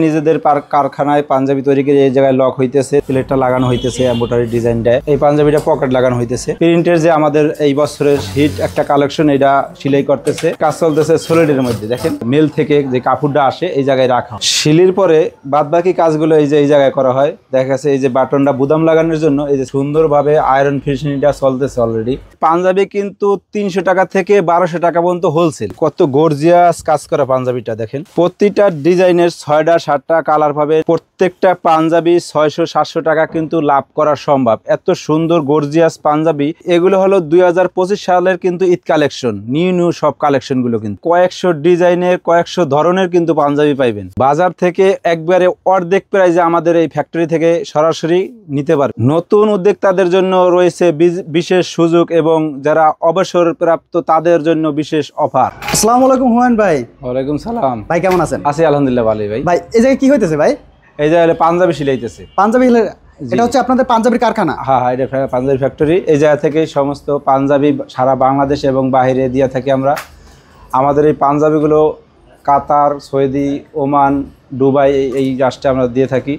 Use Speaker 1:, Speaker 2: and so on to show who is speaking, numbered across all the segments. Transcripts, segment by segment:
Speaker 1: নিজেদের কারখানায় পাঞ্জাবি তৈরি করে এই জায়গায় লক হইতেছে, প্লেটটা লাগানো হইতেছে, এমব্রয়ডারি ডিজাইনটা, এই পাঞ্জাবিটা পকেট লাগানো হইতেছে। প্রিন্টের যে আমাদের এই বছরের হিট একটা কালেকশন, এটা সেলাই করতেছে, কাজ চলতেছে সলিডের মধ্যে। দেখেন মিল থেকে যে কাপড়টা আসে এই জায়গায় রাখা, সিলির পরে বাদ বাকি কাজগুলো এই যে এই জায়গায় করা হয়। দেখা গেছে এই যে বাটনটা বুদাম লাগানোর জন্য এই যে সুন্দরভাবে আয়রন ফিনিশিংটা চলতেছে অলরেডি। পাঞ্জাবি কিন্তু 300 টাকা থেকে 1200 টাকা পর্যন্ত হোলসেল। কত গর্জিয়াস কাজ করা পাঞ্জাবিটা দেখেন, প্রতিটা ডিজাইনের 6টা 7টা কালার পাবে। প্রত্যেকটা পাঞ্জাবি 600-700 টাকা কিন্তু লাভ করা সম্ভব। এত সুন্দর গর্জিয়াস পাঞ্জাবি, এগুলো হলো 2025 সালের কিন্তু ঈদ কালেকশন, নিউ সব কালেকশন গুলো কিন্তু কয়েকশো ডিজাইনের কয়েকশো ধরনের কিন্তু পাঞ্জাবি পাইবেন। বাজার থেকে একবারে অর্ধেক প্রাইজে আমাদের এই ফ্যাক্টরি থেকে সরাসরি নিতে পারবে। নতুন উদ্যোক্তাদের জন্য রয়েছে বিশেষ সুযোগ এবং যারা অবসরপ্রাপ্ত তাদের জন্য বিশেষ অফার।
Speaker 2: আসসালামু আলাইকুম হুমায়ুন ভাই।
Speaker 1: ওয়ালাইকুম সালাম ভাই,
Speaker 2: কেমন আছেন?
Speaker 1: আছি আলহামদুলিল্লাহ ভালো ভাই।
Speaker 2: ভাই এই জায়গায় কি হইতেছে ভাই?
Speaker 1: এই জায়গায় পাঞ্জাবি সিলাইতেছে।
Speaker 2: পাঞ্জাবি, এটা হচ্ছে আপনাদের পাঞ্জাবির কারখানা?
Speaker 1: হ্যাঁ, এটা পাঞ্জাবি ফ্যাক্টরি। এই জায়গা থেকে সমস্ত পাঞ্জাবি সারা বাংলাদেশ এবং বাইরে দিয়ে থাকি আমরা। আমাদের এই পাঞ্জাবিগুলো কাতার, সৌদি, ওমান, দুবাই এই রাষ্ট্রে আমরা দিয়ে থাকি।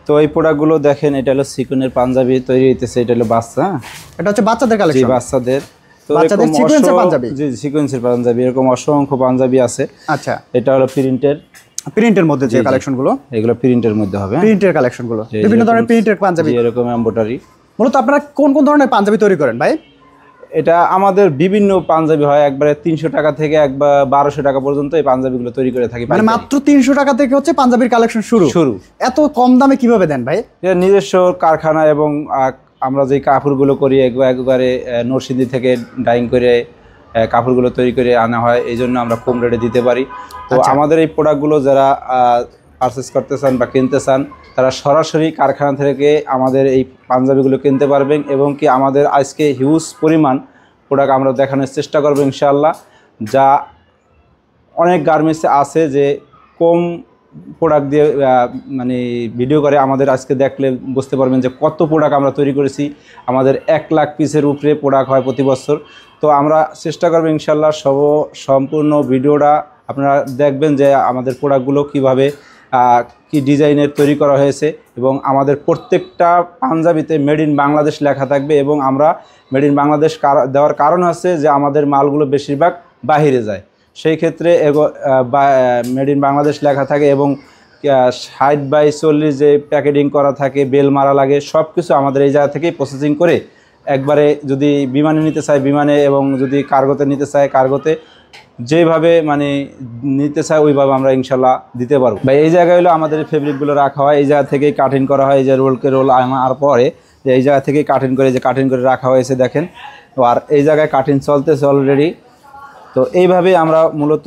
Speaker 1: তো এই প্রোডাক্টগুলো দেখেন, এটা হলো সিকনের পাঞ্জাবি তৈরি হইতেছে। এটা হলো বাচ্চা,
Speaker 2: এটা হচ্ছে বাচ্চাদের কালেকশন।
Speaker 1: বাচ্চাদের
Speaker 2: সিকোয়েন্সের পাঞ্জাবি।
Speaker 1: জি, সিকোয়েন্সের পাঞ্জাবি, এরকম অসংখ্য পাঞ্জাবি আছে।
Speaker 2: আচ্ছা,
Speaker 1: এটা হলো প্রিন্টের
Speaker 2: মধ্যে যে কালেকশনগুলো,
Speaker 1: এগুলো প্রিন্টের মধ্যে হবে।
Speaker 2: প্রিন্টের কালেকশনগুলো, বিভিন্ন ধরনের প্রিন্টের পাঞ্জাবি,
Speaker 1: এরকম এমব্রয়ডারি।
Speaker 2: মূলত আপনারা কোন কোন ধরনের পাঞ্জাবি তৈরি করেন ভাই?
Speaker 1: এটা আমাদের বিভিন্ন পাঞ্জাবি হয়, একবারে 300 টাকা থেকে একবার 1200 টাকা পর্যন্ত এই পাঞ্জাবিগুলো তৈরি করে থাকি। মানে
Speaker 2: মাত্র 300 টাকা থেকে হচ্ছে পাঞ্জাবির কালেকশন শুরু। এত কম দামে কিভাবে দেন ভাই?
Speaker 1: এটা নিজস্ব কারখানা এবং আমরা যে কাপড়গুলো করি একবারে নরসিংদী থেকে ডাইং করে কাপড়গুলো তৈরি করে আনা হয়, এই জন্য আমরা কম রেটে দিতে পারি। তো আমাদের এই প্রোডাক্টগুলো যারা পারচেস করতে চান বা কিনতে চান, তারা সরাসরি কারখানা থেকে আমাদের এই পাঞ্জাবিগুলো কিনতে পারবেন। এবং কি আমাদের আজকে হিউজ পরিমাণ প্রোডাক্ট আমরা দেখানোর চেষ্টা করবো ইনশাআল্লাহ। যা অনেক গার্মেন্টসে আছে যে কম প্রোডাক্ট দিয়ে মানে ভিডিও করে, আমাদের আজকে দেখলে বুঝতে পারবেন যে কত প্রোডাক্ট আমরা তৈরি করেছি। আমাদের 1 লাখ পিসের উপরে প্রোডাক্ট হয় প্রতি বছর। তো আমরা চেষ্টা করবো ইনশাআল্লাহ সম্পূর্ণ ভিডিওটা আপনারা দেখবেন যে আমাদের প্রোডাক্টগুলো কীভাবে কি ডিজাইনের তৈরি করা হয়েছে। এবং আমাদের প্রত্যেকটা পাঞ্জাবিতে মেড ইন বাংলাদেশ লেখা থাকবে। এবং আমরা মেড ইন বাংলাদেশ দেওয়ার কারণ হচ্ছে যে আমাদের মালগুলো বেশিরভাগ বাহিরে যায়, সেই ক্ষেত্রে মেড ইন বাংলাদেশ লেখা থাকে। এবং 60/40 যে প্যাকেটিং করা থাকে, বেল মারা লাগে, সব কিছু আমাদের এই জায়গা থেকেই প্রসেসিং করে একবারে যদি বিমানে নিতে চায় বিমানে, এবং যদি কার্গোতে নিতে চায় কার্গোতে, যেভাবে মানে নিতে চায় ওইভাবে আমরা ইনশাল্লাহ দিতে পারবো। বা এই জায়গায় হলো আমাদের ফেব্রিকগুলো রাখা হয়, এই জায়গা থেকেই কাটিং করা হয়। এই যে রোলকে রোল আনার পরে যে এই জায়গা থেকেই কাটিং করে রাখা হয়েছে দেখেন। আর এই জায়গায় কাটিং চলতেছে অলরেডি। তো এইভাবে আমরা মূলত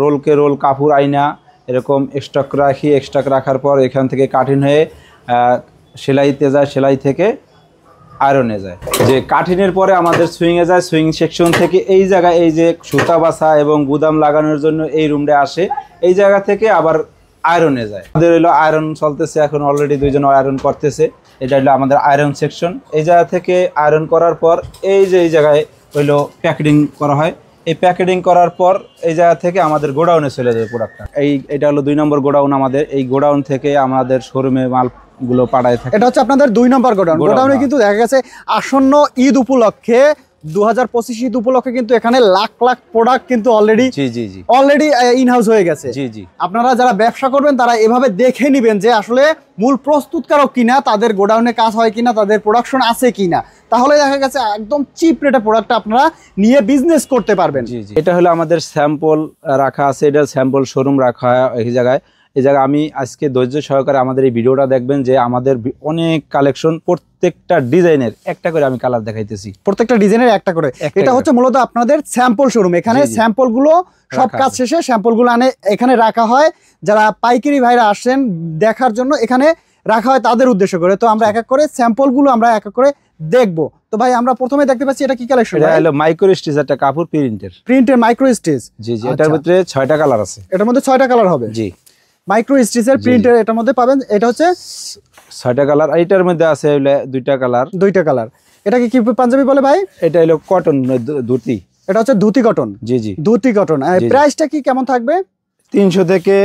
Speaker 1: রোলকে রোল কাপড় আইনা এরকম স্টক রাখি। স্টক রাখার পর এখান থেকে কাটিং হয়ে সেলাইতে যায়, সেলাই থেকে আয়রনে যায়। যে কাটিংয়ের পরে আমাদের সুইংয়ে যায়, সুইং সেকশন থেকে এই জায়গায় এই যে সুতা বাছা এবং গুদাম লাগানোর জন্য এই রুমটা আসে, এই জায়গা থেকে আবার আয়রনে যায়। আমাদের হলো আয়রন চলতেছে এখন, অলরেডি 2 জন আয়রন করতেছে। এটা হলো আমাদের আয়রন সেকশন। এই জায়গা থেকে আয়রন করার পর এই যে এই জায়গায় হইলো প্যাকেটিং করা হয়। এই প্যাকেটিং করার পর এই জায়গা থেকে আমাদের গোডাউনে চলে যাবে প্রোডাক্টটা। এটা হলো 2 নম্বর গোডাউন আমাদের। এই গোডাউন থেকে আমাদের শোরুমে মালগুলো পাঠায় থাকে।
Speaker 2: এটা হচ্ছে আপনাদের 2 নম্বর গোডাউন। গোডাউনে কিন্তু দেখা গেছে আসন্ন ঈদ উপলক্ষে 2025 ঈদ উপলক্ষে কিন্তু এখানে লাখ লাখ প্রোডাক্ট কিন্তু অলরেডি ইন হাউস হয়ে গেছে। আপনারা যারা ব্যবসা করবেন তারা এভাবে দেখে নেবেন যে আসলে মূল প্রস্তুতকারক কিনা, তাদের গোডাউনে কাজ হয় কিনা, তাদের প্রোডাকশন আছে কিনা, তাহলে দেখা গেছে একদম চিপ রেটে প্রোডাক্টটা আপনারা নিয়ে বিজনেস করতে পারবেন।
Speaker 1: এটা হলো আমাদের স্যাম্পল রাখা আছে, এটা স্যাম্পল শোরুম রাখা হয় এই জায়গায়। আমি আজকে ধৈর্য সহকারে আমাদের এই ভিডিওটা দেখবেন যে আমাদের অনেক কালেকশন, প্রত্যেকটা ডিজাইনের একটা করে আমি কালার দেখাইতেছি,
Speaker 2: প্রত্যেকটা ডিজাইনের একটা করে। এটা হচ্ছে মূলত আপনাদের স্যাম্পল শোরুম। এখানে স্যাম্পলগুলো সব কাজ শেষে স্যাম্পলগুলো এখানে রাখা হয়। যারা পাইকারি ভাইরা আসেন দেখার জন্য এখানে রাখা হয় তাদের উদ্দেশ্য করে। তো আমরা এক এক করে স্যাম্পলগুলো আমরা এক এক করে দেখবো। তো ভাই আমরা প্রথমে দেখতে পাচ্ছি এটা কি কালেকশন?
Speaker 1: এটা হলো মাইক্রো স্টিচ, একটা কাপড় প্রিন্টের
Speaker 2: মাইক্রো স্টিচ।
Speaker 1: জি, এটার ভিতরে 6টা কালার আছে।
Speaker 2: এটার মধ্যে 6টা কালার হবে।
Speaker 1: জি,
Speaker 2: মাইক্রো স্টিচের প্রিন্টের এটার মধ্যে পাবেন। এটা হচ্ছে
Speaker 1: 6টা কালার। এইটার মধ্যে আছে 2টা কালার। এটা কি পাঞ্জাবি বলে ভাই? এটা হলো কটন ধুতি।
Speaker 2: এটা হচ্ছে ধুতি কটন।
Speaker 1: জি,
Speaker 2: ধুতি কটন। প্রাইসটা কি কেমন থাকবে?
Speaker 1: 300 থেকে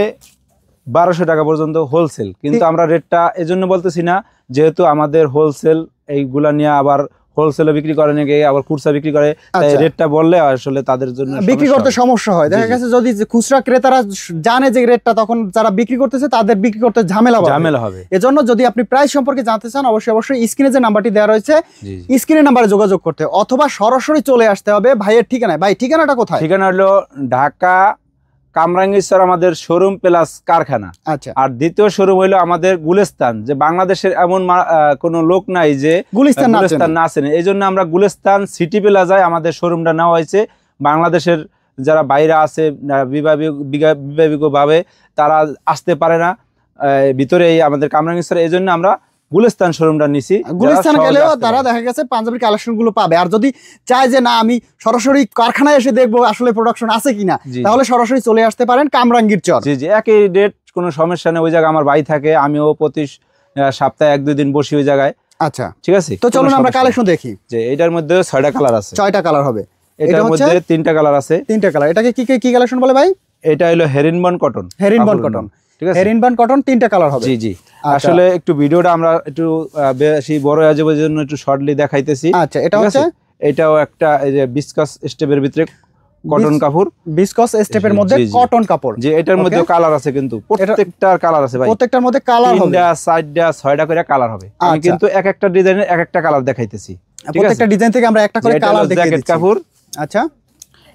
Speaker 1: 1200 টাকা পর্যন্ত হোলসেল, কিন্তু আমরা রেটটা এজন্য বলতেছি না, যেহেতু আমাদের হোলসেল এইগুলা নিয়ে আবার হোলসেলে বিক্রি করে নাকি আবার খুচরা বিক্রি করে, তাই রেটটা বললে আসলে তাদের জন্য
Speaker 2: বিক্রি করতে সমস্যা হয়। দেখা গেছে যদি খুচরা ক্রেতারা জানে যে রেটটা, তখন যারা বিক্রি করতেছে তাদের বিক্রি করতে ঝামেলা হবে। এজন্য যদি আপনি প্রাইস সম্পর্কে জানতে চান, অবশ্যই স্ক্রিনে যে নাম্বারটি দেওয়া রয়েছে স্ক্রিনের নাম্বারে যোগাযোগ করতে, অথবা সরাসরি চলে আসতে হবে ভাইয়ের ঠিকানায়। ভাই ঠিকানাটা কোথায়? ঠিকানা
Speaker 1: হলো ঢাকা কামরাঙ্গীরচর আমাদের শোরুম প্লাস কারখানা।
Speaker 2: আচ্ছা।
Speaker 1: আর দ্বিতীয় শোরুম হলো আমাদের গুলিস্তান, যে বাংলাদেশের এমন কোনো লোক নাই যে গুলিস্তান না চেনে, এই জন্য আমরা গুলিস্তান সিটি প্লাজায় আমাদের শোরুমটা নেওয়া হয়েছে। বাংলাদেশের যারা বাইরে আছে বিভাগীয়ভাবে তারা আসতে পারে না ভিতরে আমাদের কামরাঙ্গীরচর, এই জন্য আমরা গুলিস্তান শোরুমটা নিছি।
Speaker 2: গুলিস্তান গেলেও তারা দেখা গেছে পাঞ্জাবির কালেকশন গুলো পাবে। আর যদি চায় যে না আমি সরাসরি কারখানায় এসে দেখবো আসলে প্রোডাকশন আছে কিনা, তাহলে সরাসরি চলে আসতে পারেন কামরাঙ্গীরচর।
Speaker 1: জি জি, একই ডেট, কোনো সমস্যা নেই। ওই জায়গায় আমার ভাই থাকে, আমিও প্রতি সপ্তাহে 1-2 দিন বসি ওই জায়গায়।
Speaker 2: আচ্ছা
Speaker 1: ঠিক আছে,
Speaker 2: তো চলুন আমরা কালেকশন দেখি।
Speaker 1: যে এটার মধ্যে 6টা কালার আছে।
Speaker 2: 6টা কালার হবে।
Speaker 1: এটার মধ্যে 3টা কালার আছে।
Speaker 2: 3টা কালার। এটাকে কি কালেকশন বলে ভাই?
Speaker 1: এটা হলো হেরিনবন কটন।
Speaker 2: হেরিনবন কটন, ঠিক আছে। হেরিনবন কটন 3টা কালার হবে।
Speaker 1: জি জি, আসলে একটু ভিডিওটা আমরা একটু বেশি বড় হয়ে যাবে, জন্য একটু শর্টলি দেখাইতেছি।
Speaker 2: আচ্ছা, এটা হচ্ছে,
Speaker 1: এটাও একটা এই যে বিস্কাস স্টেপের ভিতরে কটন কাপড়,
Speaker 2: বিস্কাস স্টেপের মধ্যে কটন কাপড়।
Speaker 1: যে এটার মধ্যে কালার আছে, কিন্তু প্রত্যেকটার কালার আছে ভাই।
Speaker 2: প্রত্যেকটার মধ্যে কালার হবে
Speaker 1: 3টা 4টা 6টা করে কালার হবে। আমি কিন্তু এক একটা ডিজাইনের এক একটা কালার দেখাইতেছি।
Speaker 2: প্রত্যেকটা ডিজাইন থেকে আমরা একটা করে কালার দেখিয়ে দিচ্ছি।
Speaker 1: কাপড়।
Speaker 2: আচ্ছা,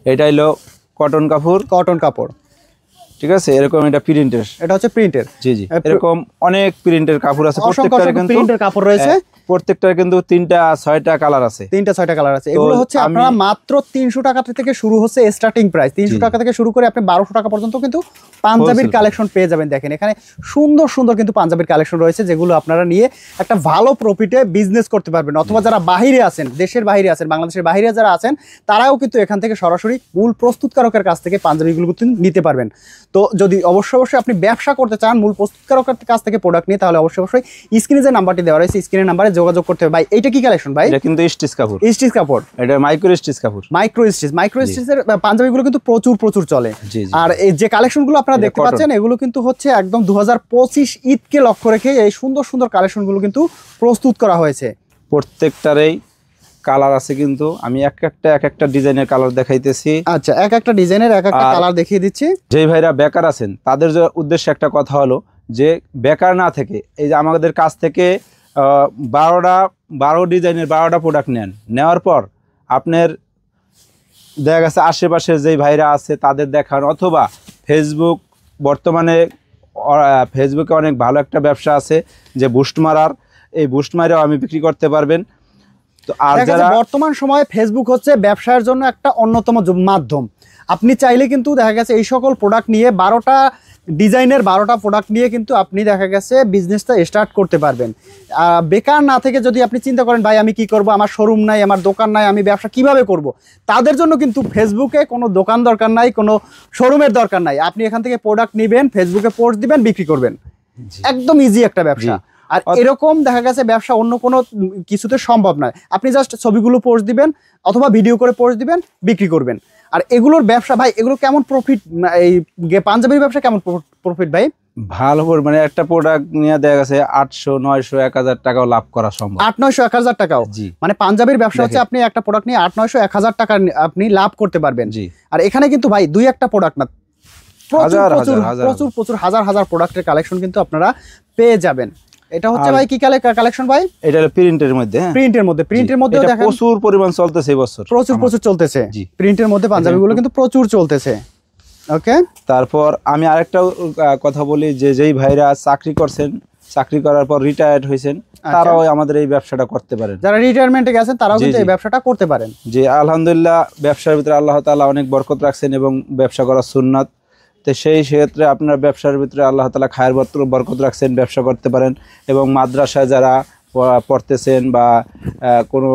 Speaker 1: এটা হলো কটন কাপড়।
Speaker 2: কটন কাপড়,
Speaker 1: ঠিক আছে। এরকম এটা প্রিন্টের,
Speaker 2: এটা হচ্ছে প্রিন্টের।
Speaker 1: জি জি, এরকম অনেক প্রিন্টের কাপড় আছে।
Speaker 2: প্রত্যেকটার কিন্তু প্রিন্টের কাপড় রয়েছে।
Speaker 1: প্রত্যেকটার কিন্তু 3টা 6টা কালার আছে।
Speaker 2: 3টা 6টা কালার আছে। এগুলো হচ্ছে আপনারা মাত্র 300 টাকা থেকে শুরু হচ্ছে স্টার্টিং প্রাইস। 300 টাকা থেকে শুরু করে আপনি 1200 টাকা পর্যন্ত কিন্তু পাঞ্জাবির কালেকশন পেয়ে যাবেন। দেখেন এখানে সুন্দর সুন্দর কিন্তু পাঞ্জাবির কালেকশন রয়েছে, যেগুলো আপনারা নিয়ে একটা ভালো প্রফিটে বিজনেস করতে পারবেন। অথবা যারা বাইরে আছেন, দেশের বাইরে আছেন, বাংলাদেশের বাইরে যারা আছেন, তারাও কিন্তু এখান থেকে সরাসরি মূল প্রস্তুতকারকের কাছ থেকে পাঞ্জাবিগুলো কিন্তু নিতে পারবেন। তো যদি অবশ্যই আপনি ব্যবসা করতে চান মূল প্রস্তুতকারকের কাছ থেকে প্রোডাক্ট নিয়ে, তাহলে অবশ্যই স্ক্রিনে যে নাম্বারটি দেওয়া রয়েছে স্ক্রিনের নাম্বারে যোগাযোগ করতে হবে। ভাই এইটা কি কালেকশন ভাই?
Speaker 1: এটা কিন্তু স্টিচ কাপড়।
Speaker 2: স্টিচ কাপড়,
Speaker 1: এটা মাইক্রো স্টিচ কাপড়।
Speaker 2: মাইক্রো স্টিচের পাঞ্জাবিগুলো কিন্তু প্রচুর চলে। আর এই যে কালেকশনগুলো আপনারা দেখতে পাচ্ছেন, এগুলো কিন্তু হচ্ছে একদম 2025 ঈদকে লক্ষ্য রেখে এই সুন্দর সুন্দর কালেকশনগুলো কিন্তু প্রস্তুত করা হয়েছে।
Speaker 1: প্রত্যেকটারই কালার আছে, কিন্তু আমি এক একটা ডিজাইনের কালার দেখাইতেছি।
Speaker 2: আচ্ছা, এক একটা ডিজাইনের এক একটা কালার দেখিয়ে দিচ্ছি।
Speaker 1: যেই ভাইরা বেকার আছেন তাদের উদ্দেশ্যে একটা কথা হলো, যে বেকার না থেকে এই যে আমাদের কাছ থেকে 12 ডিজাইনের 12টা প্রোডাক্ট নেওয়ার পর আপনার দেখা গেছে আশেপাশে যেই ভাইরা আছে তাদের দেখান, অথবা ফেসবুক, বর্তমানে ফেসবুকে অনেক ভালো একটা ব্যবসা আছে যে বুস্ট মারার, এই বুস্ট মারাও আমি বিক্রি করতে পারবেন। তো আর যারা
Speaker 2: বর্তমান সময়ে ফেসবুক হচ্ছে ব্যবসার জন্য একটা অন্যতম মাধ্যম। আপনি চাইলে কিন্তু দেখা গেছে এই সকল প্রোডাক্ট নিয়ে 12টা ডিজাইনের 12টা প্রোডাক্ট নিয়ে কিন্তু আপনি দেখা গেছে বিজনেসটা স্টার্ট করতে পারবেন। বেকার না থেকে যদি আপনি চিন্তা করেন ভাই আমি কি করব, আমার শোরুম নাই, আমার দোকান নাই, আমি ব্যবসা কিভাবে করব, তাদের জন্য কিন্তু ফেসবুকে কোনো দোকান দরকার নাই, কোনো শোরুমের দরকার নাই। আপনি এখান থেকে প্রোডাক্ট নেবেন, ফেসবুকে পোস্ট দিবেন, বিক্রি করবেন। একদম ইজি একটা ব্যবসা। আর এরকম দেখা গেছে ব্যবসা অন্য কোনো কিছুতে সম্ভব নয়। আপনি জাস্ট ছবিগুলো পোস্ট দিবেন অথবা ভিডিও করে পোস্ট দিবেন, বিক্রি করবেন। আর এগুলোর ব্যবসা ভাই, এগুলো কেমন প্রফিট, এই পাঞ্জাবির ব্যবসা কেমন প্রফিট ভাই?
Speaker 1: ভালো, মানে একটা প্রোডাক্ট নিয়ে দেখা গেছে 800, 900, 1000 টাকাও লাভ করা সম্ভব।
Speaker 2: 800, 900, 1000 টাকাও, মানে পাঞ্জাবির ব্যবসা হচ্ছে আপনি একটা প্রোডাক্ট নিয়ে 800, 900, 1000 টাকা আপনি লাভ করতে পারবেন। আর এখানে কিন্তু ভাই 2-1টা প্রোডাক্ট না, প্রচুর হাজার প্রোডাক্টের কালেকশন কিন্তু আপনারা পেয়ে যাবেন। এটা হচ্ছে ভাই কি কালেকশন ভাই? এটা হলো প্রিন্টের মধ্যে। প্রিন্টের মধ্যে দেখেন
Speaker 1: প্রচুর পরিমাণ চলতেছে এই বছর,
Speaker 2: প্রচুর চলতেছে। প্রিন্টের মধ্যে পাঞ্জাবিগুলো কিন্তু প্রচুর চলতেছে। ওকে,
Speaker 1: তারপর আমি আরেকটা কথা বলি, যে যেই ভাইরা চাকরি করছেন, চাকরি করার পর রিটায়ার্ড হয়েছেন, তারাও আমাদের এই ব্যবসাটা করতে পারেন।
Speaker 2: যারা রিটায়ারমেন্টে গেছেন তারাও কিন্তু এই ব্যবসাটা করতে পারেন।
Speaker 1: জি, আলহামদুলিল্লাহ ব্যবসার ভিতরে আল্লাহ তাআলা অনেক বরকত রাখছেন এবং ব্যবসা করা সুন্নাত। তো সেই ক্ষেত্রে আপনার ব্যবসার ভিতরে আল্লাহ তাআলা খায়ের বরকত রাখছেন, ব্যবসা করতে পারেন। এবং মাদ্রাসায় যারা পড়তেছেন বা কোনো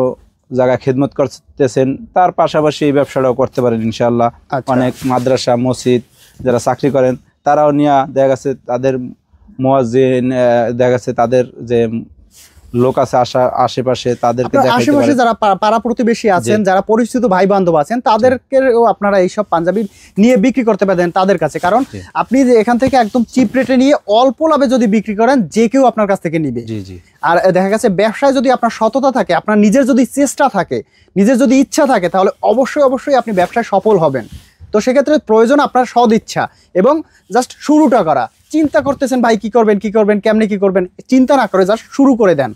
Speaker 1: জায়গায় খেদমত করতেছেন, তার পাশাপাশি এই ব্যবসাটাও করতে পারেন ইনশাআল্লাহ। অনেক মাদ্রাসা, মসজিদ যারা চাকরি করেন তারাও নিয়ে দেখা গেছে তাদের মুয়াজ্জিন, দেখা গেছে তাদের যে লোক আছে আশেপাশে, তাদেরকে
Speaker 2: আশেপাশে যারা পাড়া প্রতিবেশী আছেন, যারা পরিচিত ভাই বান্ধব আছেন, তাদেরকেও আপনারা এইসব পাঞ্জাবি নিয়ে বিক্রি করতে পারেন তাদের কাছে। কারণ আপনি যে এখান থেকে একদম চিপ রেটে নিয়ে অল্প লাভে যদি বিক্রি করেন, যে কেউ আপনার কাছ থেকে নিবে। আর দেখা গেছে ব্যবসায় যদি আপনার সততা থাকে, আপনার নিজের যদি চেষ্টা থাকে, নিজের যদি ইচ্ছা থাকে, তাহলে অবশ্যই আপনি ব্যবসায় সফল হবেন। তো সেক্ষেত্রে প্রয়োজন আপনার সদ ইচ্ছা এবং জাস্ট শুরুটা করা। চিন্তা করতেছেন ভাই কি করবেন কেমনে কি করবেন, চিন্তা না করে জাস্ট শুরু করে দেন,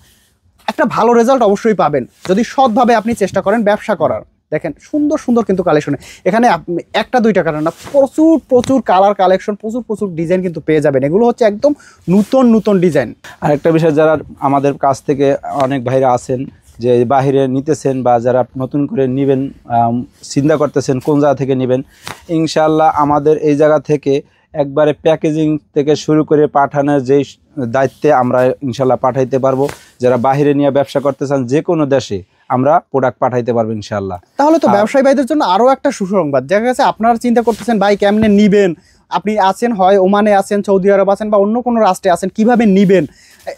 Speaker 2: একটা ভালো রেজাল্ট অবশ্যই পাবেন যদি সৎভাবে আপনি চেষ্টা করেন ব্যবসা করার। দেখেন সুন্দর কিন্তু কালেকশন, এখানে একটা দুইটা কালার না, প্রচুর কালার কালেকশন, প্রচুর ডিজাইন কিন্তু পেয়ে যাবেন। এগুলো হচ্ছে একদম নতুন ডিজাইন।
Speaker 1: আর একটা বিষয়, যারা আমাদের কাছ থেকে অনেক ভাইরা আছেন যে বাহিরে নিতেছেন বা যারা নতুন করে নেবেন চিন্তা করতেছেন কোন জায়গা থেকে নেবেন, ইনশাআল্লাহ আমাদের এই জায়গা থেকে একবারে প্যাকেজিং থেকে শুরু করে পাঠানোর যেই দায়িত্বে আমরা ইনশাআল্লাহ পাঠাইতে পারবো। যারা বাহিরে নিয়ে ব্যবসা করতে চান যে কোনো দেশে আমরা প্রোডাক্ট পাঠাইতে পারবো ইনশাআল্লাহ।
Speaker 2: তাহলে তো ব্যবসায়ী ভাইদের জন্য আরো একটা সুসংবাদ, দেখা গেছে আপনারা চিন্তা করতেছেন ভাই কেমনে নিবেন, আপনি আছেন হয় ওমানে আছেন, সৌদি আরব আছেন বা অন্য কোনো রাষ্ট্রে আছেন, কিভাবে নিবেন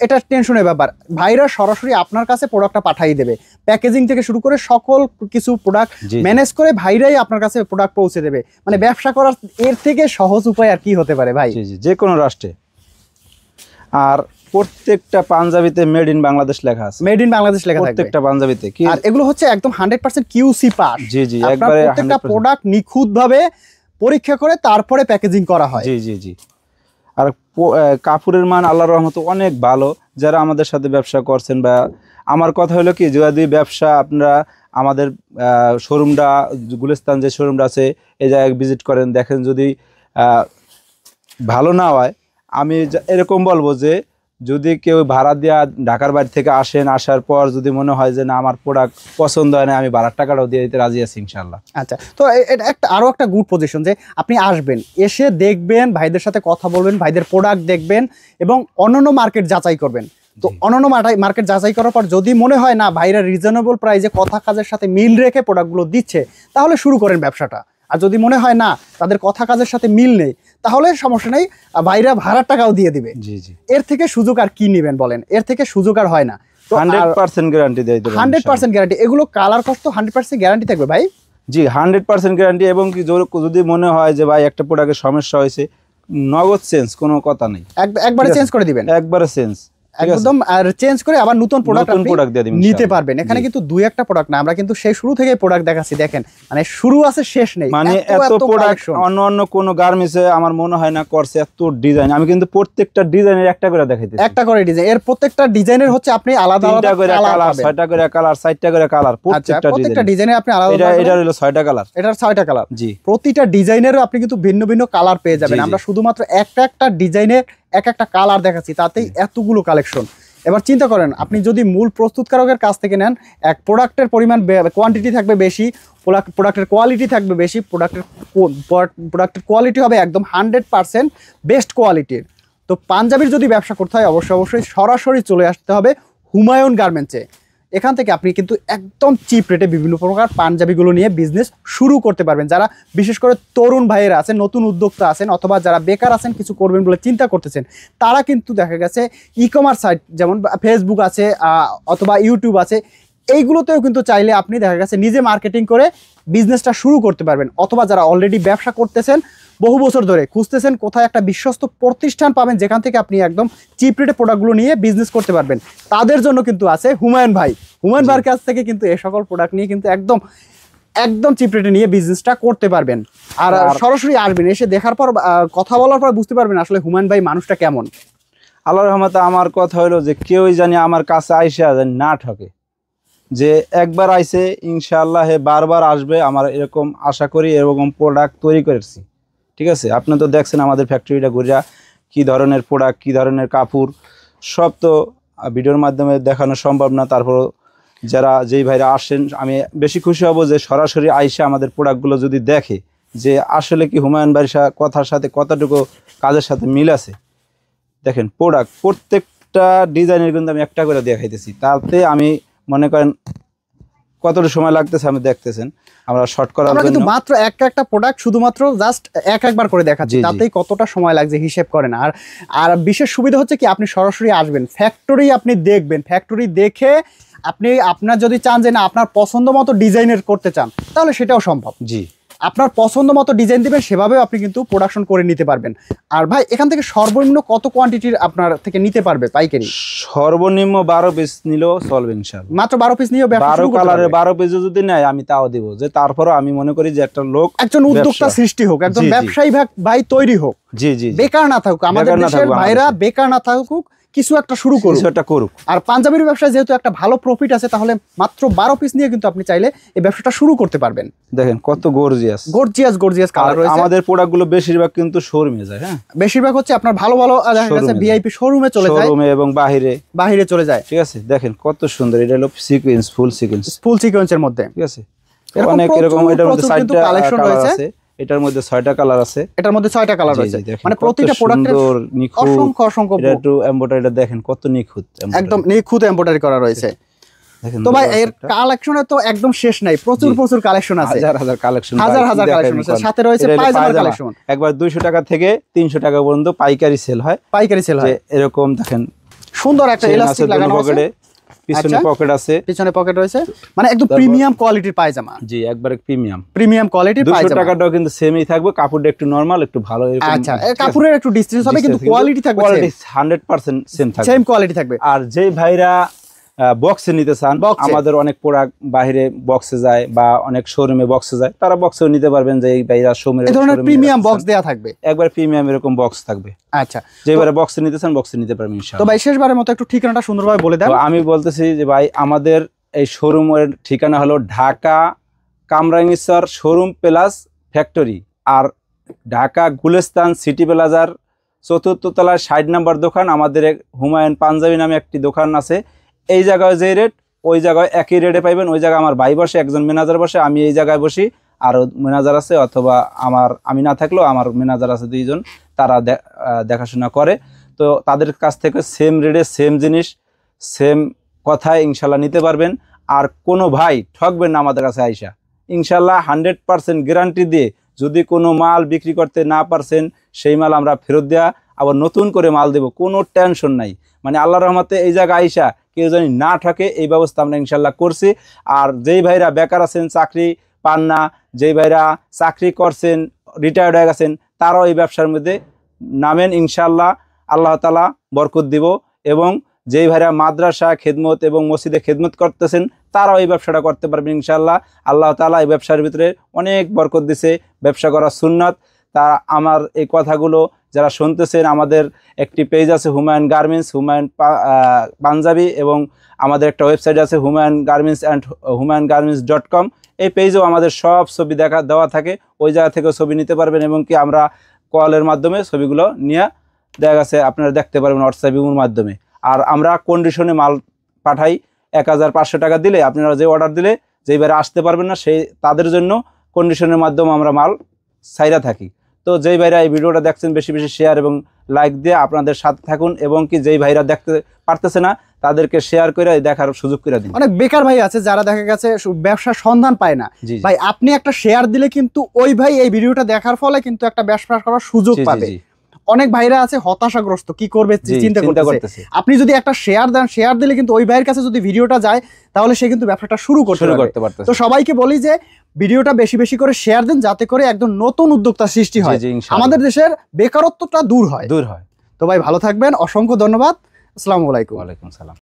Speaker 2: এটা টেনশনের ব্যাপার। ভাইরা সরাসরি আপনার কাছে প্রোডাক্টটা পাঠিয়ে দেবে, প্যাকেজিং থেকে শুরু করে সকল কিছু প্রোডাক্ট ম্যানেজ করে ভাইরাই আপনার কাছে প্রোডাক্ট পৌঁছে দেবে। মানে ব্যবসা করার এর থেকে সহজ উপায় আর কি হতে পারে ভাই?
Speaker 1: যে কোনো রাষ্ট্রে। আর প্রত্যেকটা পাঞ্জাবিতে মেড ইন বাংলাদেশ লেখা আছে,
Speaker 2: মেড ইন বাংলাদেশ লেখা থাকবে
Speaker 1: প্রত্যেকটা পাঞ্জাবিতে।
Speaker 2: আর এগুলো হচ্ছে একদম 100% কিউসি পাস। একবারে প্রত্যেকটা প্রোডাক্ট নিখুঁতভাবে পরীক্ষা করে তারপরে প্যাকেজিং করা হয়।
Speaker 1: জি। আর কাপড়ের মান আল্লাহর রহমতে অনেক ভালো। যারা আমাদের সাথে ব্যবসা করছেন, বা আমার কথা হলো কি, যদি ব্যবসা আপনারা আমাদের শোরুমটা গুলিস্তান যে শোরুমটা আছে এই জায়গায় ভিজিট করেন, দেখেন যদি ভালো না হয়, আমি এরকম বলবো যে যদি কেউ ভাড়া দেওয়া ঢাকার বাইরে থেকে আসেন, আসার পর যদি মনে হয় যে না আমার প্রোডাক্ট পছন্দ হয় না, আমি ভাড়ার টাকাটাও দিয়ে দিতে রাজি আছি ইনশাল্লাহ।
Speaker 2: আচ্ছা, তো এটা আরো একটা গুড পজিশন যে আপনি আসবেন, এসে দেখবেন, ভাইদের সাথে কথা বলবেন, ভাইদের প্রোডাক্ট দেখবেন এবং অন্যান্য মার্কেট যাচাই করবেন। তো অন্যান্য মার্কেট যাচাই করার পর যদি মনে হয় না ভাইরা রিজনেবল প্রাইসে কথা কাজের সাথে মিল রেখে প্রোডাক্টগুলো দিচ্ছে, তাহলে শুরু করেন ব্যবসাটা। আর যদি মনে হয় না তাদের কথা কাজের সাথে মিল নেই, তাহলে সমস্যা নেই, ভাইরা ভাড়ার টাকাও দিয়ে দিবে। এর থেকে সুযোগ আর কি নেবেন বলেন? এর থেকে সুযোগ আর হয় না।
Speaker 1: 100% গ্যারান্টি দেয়,
Speaker 2: 100% গ্যারান্টি। এগুলো কালার কষ্ট 100% গ্যারান্টি থাকবে ভাই।
Speaker 1: জি 100% গ্যারান্টি। এবং কি যদি মনে হয় যে ভাই একটা প্রোডাক্টের সমস্যা হয়েছে, নগদ চেঞ্জ, কোনো কথা নেই,
Speaker 2: একবারে চেঞ্জ করে দিবেন,
Speaker 1: একবারে চেঞ্জ
Speaker 2: একদম, আর চেঞ্জ করে আবার নতুন প্রোডাক্ট নিতে পারবেন। এখানে কিন্তু দুই একটা প্রোডাক্ট না, আমরা কিন্তু সেই শুরু থেকে প্রোডাক্ট দেখাচ্ছি। দেখেন মানে শুরু আছে শেষ নেই,
Speaker 1: মানে এত প্রোডাক্ট অন্য কোন গার্মেন্টসে আমার মনে হয় না করছে এত ডিজাইন। আমি কিন্তু প্রত্যেকটা ডিজাইনের একটা করে দেখাইতেছি,
Speaker 2: একটা করে ডিজাইন। এর প্রত্যেকটা ডিজাইনের হচ্ছে আপনি আলাদা আলাদা
Speaker 1: কালার, 6টা করে কালার, 4টা করে কালার,
Speaker 2: প্রত্যেকটা ডিজাইনের আপনি আলাদা।
Speaker 1: এটা হলো 6টা কালার,
Speaker 2: এটার 6টা কালার।
Speaker 1: জি,
Speaker 2: প্রতিটা ডিজাইনেরও আপনি কিন্তু ভিন্ন ভিন্ন কালার পেয়ে যাবেন। আমরা শুধুমাত্র একটা ডিজাইনের একটা কালার দেখাচ্ছি, তাতেই এতগুলো কালেকশন। এবার চিন্তা করেন, আপনি যদি মূল প্রস্তুতকারকের কাছ থেকে নেন, এক প্রোডাক্টের পরিমাণ কোয়ান্টিটি থাকবে বেশি, প্রোডাক্টের কোয়ালিটি থাকবে বেশি, প্রোডাক্টের কোয়ালিটি হবে একদম 100% বেস্ট কোয়ালিটির। তো পাঞ্জাবির যদি ব্যবসা করতে হয় অবশ্যই সরাসরি চলে আসতে হবে হুমায়ুন গার্মেন্টসে। এখান থেকে আপনি কিন্তু একদম চিপ রেটে বিভিন্ন প্রকার পাঞ্জাবিগুলো নিয়ে বিজনেস শুরু করতে পারবেন। যারা বিশেষ করে তরুণ ভাইয়েরা আছেন, নতুন উদ্যোক্তা আছেন, অথবা যারা বেকার আছেন, কিছু করবেন বলে চিন্তা করতেছেন, তারা কিন্তু দেখা গেছে ই-কমার্স সাইট যেমন ফেসবুক আছে অথবা ইউটিউব আছে, এইগুলোতেও কিন্তু চাইলে আপনি দেখা গেছে নিজে মার্কেটিং করে বিজনেসটা শুরু করতে পারবেন। অথবা যারা অলরেডি ব্যবসা করতেছেন, বহু বছর ধরে খুঁজতেছেন কোথায় একটা বিশ্বস্ত প্রতিষ্ঠান পাবেন যেখান থেকে আপনি একদম চিপ রেটে প্রোডাক্টগুলো নিয়ে বিজনেস করতে পারবেন, তাদের জন্য কিন্তু আছে হুমায়ুন ভাই। হুমায়ুন ভাইয়ের কাছ থেকে কিন্তু এই সকল প্রোডাক্ট নিয়ে কিন্তু একদম চিপ রেটে নিয়ে বিজনেসটা করতে পারবেন। আর সরাসরি আসবেন, এসে দেখার পর কথা বলার পর বুঝতে পারবেন আসলে হুমায়ুন ভাই মানুষটা কেমন।
Speaker 1: আল্লাহর রহমতে আমার কথা হলো যে কেউই জানি আমার কাছে আইসা না ঠকে, যে একবার আইসে ইনশাআল্লাহ বারবার আসবে, আমার এরকম আশা করি। এরকম প্রোডাক্ট তৈরি করেছি, ঠিক আছে? আপনি তো দেখছেন আমাদের ফ্যাক্টরিটা ঘুরিয়া কি ধরনের প্রোডাক্ট, কি ধরনের কাপড়, সব তো ভিডিওর মাধ্যমে দেখানো সম্ভব না। তারপর যারা যেই ভাইরা আসেন, আমি বেশি খুশি হব যে সরাসরি আইসা আমাদের প্রোডাক্টগুলো যদি দেখে যে আসলে কি হুমায়ুন ভাইয়ের কথার সাথে কতটুকু কাজের সাথে মিল আছে। দেখেন প্রোডাক্ট প্রত্যেকটা ডিজাইনের কিন্তু আমি একটা করে দেখাইতেছি, তাতে আমি মনে করেন কতটা সময় লাগতেছে আমি দেখতেছেন, আমরা শর্ট করার
Speaker 2: আমরা কিন্তু
Speaker 1: জন্য
Speaker 2: মাত্র একটা প্রোডাক্ট শুধুমাত্র জাস্ট একবার করে দেখাচ্ছি, তাতেই কতটা সময় লাগছে হিসেব করেন। আর বিশেষ সুবিধা হচ্ছে কি আপনি সরাসরি আসবেন, ফ্যাক্টরি আপনি দেখবেন, ফ্যাক্টরি দেখে আপনি আপনার যদি চান যে না আপনার পছন্দ মতো ডিজাইনের করতে চান তাহলে সেটাও সম্ভব।
Speaker 1: জি,
Speaker 2: আপনার পছন্দ মতো ডিজাইন দিবেন, সেভাবেও আপনি কিন্তু প্রোডাকশন করে নিতে পারবেন। আর ভাই এখান থেকে সর্বনিম্ন কত কোয়ান্টিটির আপনার থেকে নিতে পারবে পাইকারি?
Speaker 1: সর্বনিম্ন 12 পিস নিলেও চলবে ইনশাআল্লাহ।
Speaker 2: মাত্র 12 পিস নিয়েও ব্যবসা শুরু
Speaker 1: 12 কালারের 12 পিস যদি নেয় আমি তাও দিব, যে তারপরে আমি মনে করি যে একটা লোক,
Speaker 2: একজন উদ্যোক্তা সৃষ্টি হোক, একজন ব্যবসায়ী ভাই তৈরি হোক।
Speaker 1: জি জি,
Speaker 2: বেকার না থাকুক, আমাদের দেশের ভাইরা বেকার না থাকুক, কিছু একটা শুরু করুক। আর পাঞ্জাবির ব্যবসায় যেহেতু একটা ভালো প্রফিট আছে, তাহলে মাত্র 12 পিস নিয়ে কিন্তু আপনি চাইলে এই ব্যবসাটা শুরু করতে পারবেন।
Speaker 1: দেখেন কত
Speaker 2: গর্জিয়াস কালার রয়েছে।
Speaker 1: আমাদের প্রোডাক্টগুলো বেশিরভাগ কিন্তু শোরুমে যায়। হ্যাঁ,
Speaker 2: বেশিরভাগ হচ্ছে আপনার ভালো দেখা গেছে ভিআইপি শোরুমে চলে যায়,
Speaker 1: শোরুমে এবং বাহিরে চলে যায়। ঠিক আছে, দেখেন কত সুন্দর, এটা হলো সিকোয়েন্স, ফুল সিকোয়েন্সের মধ্যে। ঠিক আছে, অনেক এরকম এটার মধ্যে 6টা কালেকশন রয়েছে, এটার মধ্যে 6টা কালার আছে,
Speaker 2: এটার মধ্যে 6টা কালার রয়েছে, মানে প্রতিটা প্রোডাক্টের অসংখ্য
Speaker 1: এটা একটু এমব্রয়ডারি, দেখেন কত নিখুঁত,
Speaker 2: একদম নিখুঁত এমব্রয়ডারি করা রয়েছে। তো ভাই এর কালেকশনে তো একদম শেষ নাই, প্রচুর কালেকশন আছে,
Speaker 1: হাজার কালেকশন
Speaker 2: আছে। সাথে রয়েছে পায়জামার কালেকশন,
Speaker 1: একবার 200 টাকা থেকে 300 টাকা পর্যন্ত পাইকারি সেল হয়। এরকম দেখেন
Speaker 2: সুন্দর একটা ইলাস্টিক লাগানো আছে,
Speaker 1: পিছনে পকেট আছে,
Speaker 2: পিছনে পকেট রয়েছে, মানে একদম প্রিমিয়াম কোয়ালিটির পায়জামা।
Speaker 1: জি, একবারে প্রিমিয়াম
Speaker 2: কোয়ালিটির পায়জামা।
Speaker 1: 200 টাকাটাও কিন্তু সেমই থাকবে, কাপড়টা একটু নরমাল, একটু ভালো এরকম।
Speaker 2: আচ্ছা, কাপড়ের একটু ডিসটেন্স হবে কিন্তু কোয়ালিটি থাকবে,
Speaker 1: কোয়ালিটি 100% সেম থাকবে,
Speaker 2: সেম কোয়ালিটি থাকবে।
Speaker 1: আর যেই ভাইরা বক্সে নিতে চান, আমাদের অনেক প্রোডাক্ট বাইরে বক্সে যায় বা অনেক শোরুমে বক্সে যায়, তারা বক্সেও নিতে পারবেন, যে এই ভাইরা শোরুমে
Speaker 2: এই ধরনের প্রিমিয়াম বক্স দেয়া থাকবে,
Speaker 1: একবার প্রিমিয়াম এরকম বক্স থাকবে।
Speaker 2: আচ্ছা,
Speaker 1: যেবারে বক্সে নিতে চান বক্সে নিতে পারবেন ইনশাআল্লাহ।
Speaker 2: তো ভাই শেষবারের মতো একটু ঠিকানাটা সুন্দরভাবে বলে দেন।
Speaker 1: আমি বলতেছি যে ভাই আমাদের এই শোরুমের ঠিকানা হলো Dhaka Kamrangirchar showroom plus factory, আর ঢাকা গুলিস্তান সিটি প্লাজার 4th তলায় 60 নম্বর দোকান। আমাদের হুমায়ুন পাঞ্জাবি নামে একটি দোকান আছে, এই জায়গায় যে রেট ওই জায়গায় একই রেটে পাইবেন। ওই জায়গায় আমার ভাই বসে, একজন ম্যানেজার বসে, আমি এই জায়গায় বসি, আরও ম্যানেজার আছে, অথবা আমি না থাকলেও আমার ম্যানেজার আছে 2 জন, তারা দেখাশোনা করে। তো তাদের কাছ থেকে সেম রেটে সেম জিনিস সেম কথায় ইনশাল্লাহ নিতে পারবেন। আর কোনো ভাই ঠকবেন না আমাদের কাছে আইসা, ইনশাল্লাহ 100% গ্যারান্টি দিয়ে যদি কোনো মাল বিক্রি করতে না পারছেন সেই মাল আমরা ফেরত দেওয়া, আবার নতুন করে মাল দেব, কোনো টেনশন নাই। মানে আল্লাহর রহমতে এই জায়গায় আইসা কেউ জানি না ঠকে, এই ব্যবস্থা আমরা ইনশাল্লাহ করছি। আর যেই ভাইরা বেকার আছেন, চাকরি পান না, যেই ভাইরা চাকরি করছেন, রিটায়ার্ড হয়ে গেছেন, তারাও এই ব্যবসার মধ্যে নামেন, ইনশাল্লাহ আল্লাহ তাআলা বরকত দিব। এবং যেই ভাইরা মাদ্রাসা খেদমত এবং মসজিদে খেদমত করতেছেন, তারাও এই ব্যবসাটা করতে পারবেন ইনশাল্লাহ। আল্লাহ তাআলা এই ব্যবসার ভিতরে অনেক বরকত দিছে, ব্যবসা করা সুন্নাত। তা আমার এই কথাগুলো যারা শুনতেছেন, আমাদের একটি পেজ আছে হুমায়ুন গার্মেন্টস, হুমায়ুন পাঞ্জাবি, এবং আমাদের একটা ওয়েবসাইট আছে humayungarments.com। এই পেজেও আমাদের সব ছবি দেওয়া থাকে, ওই জায়গা থেকেও ছবি নিতে পারবেন, এবং কি আমরা কলের মাধ্যমে ছবিগুলো নিয়ে দেখা গেছে আপনারা দেখতে পারবেন হোয়াটসঅ্যাপ ইমোর মাধ্যমে। আর আমরা কন্ডিশনে মাল পাঠাই, 1500 টাকা দিলে আপনারা যে অর্ডার দিলে যেইবারে আসতে পারবেন না, তাদের জন্য কন্ডিশনের মাধ্যমে আমরা মাল ছাইরা থাকি। তো যেই ভাইরা এই ভিডিওটা দেখছেন বেশি বেশি শেয়ার এবং লাইক দিয়ে আপনাদের সাথে থাকুন, এবং কি যেই ভাইরা দেখতে পারতেছে না তাদেরকে শেয়ার করে দেখার সুযোগ করে দিন।
Speaker 2: অনেক বেকার ভাই আছে যারা দেখা গেছে ব্যবসার সন্ধান পায় না, ভাই আপনি একটা শেয়ার দিলে কিন্তু ওই ভাই এই ভিডিওটা দেখার ফলে কিন্তু একটা ব্যবসা করার সুযোগ পাবে। অনেক ভাইরা আছে হতাশাগ্রস্ত, কি করবে চিন্তা করতেছে। আপনি যদি একটা শেয়ার দেন, শেয়ার দিলে কিন্তু ওই ভাইয়ের কাছে যদি ভিডিওটা যায় তাহলে সে কিন্তু ব্যবসাটা শুরু করতে পারবে। তো সবাইকে বলি যে ভিডিওটা বেশি বেশি করে শেয়ার দেন, যাতে করে একদম নতুন উদ্যোক্তা সৃষ্টি হয়, আমাদের দেশের বেকারত্বটা দূর হয়।
Speaker 1: তো ভাই ভালো থাকবেন, অসংখ্য ধন্যবাদ, আসসালামু আলাইকুম।
Speaker 2: ওয়ালাইকুম সালাম।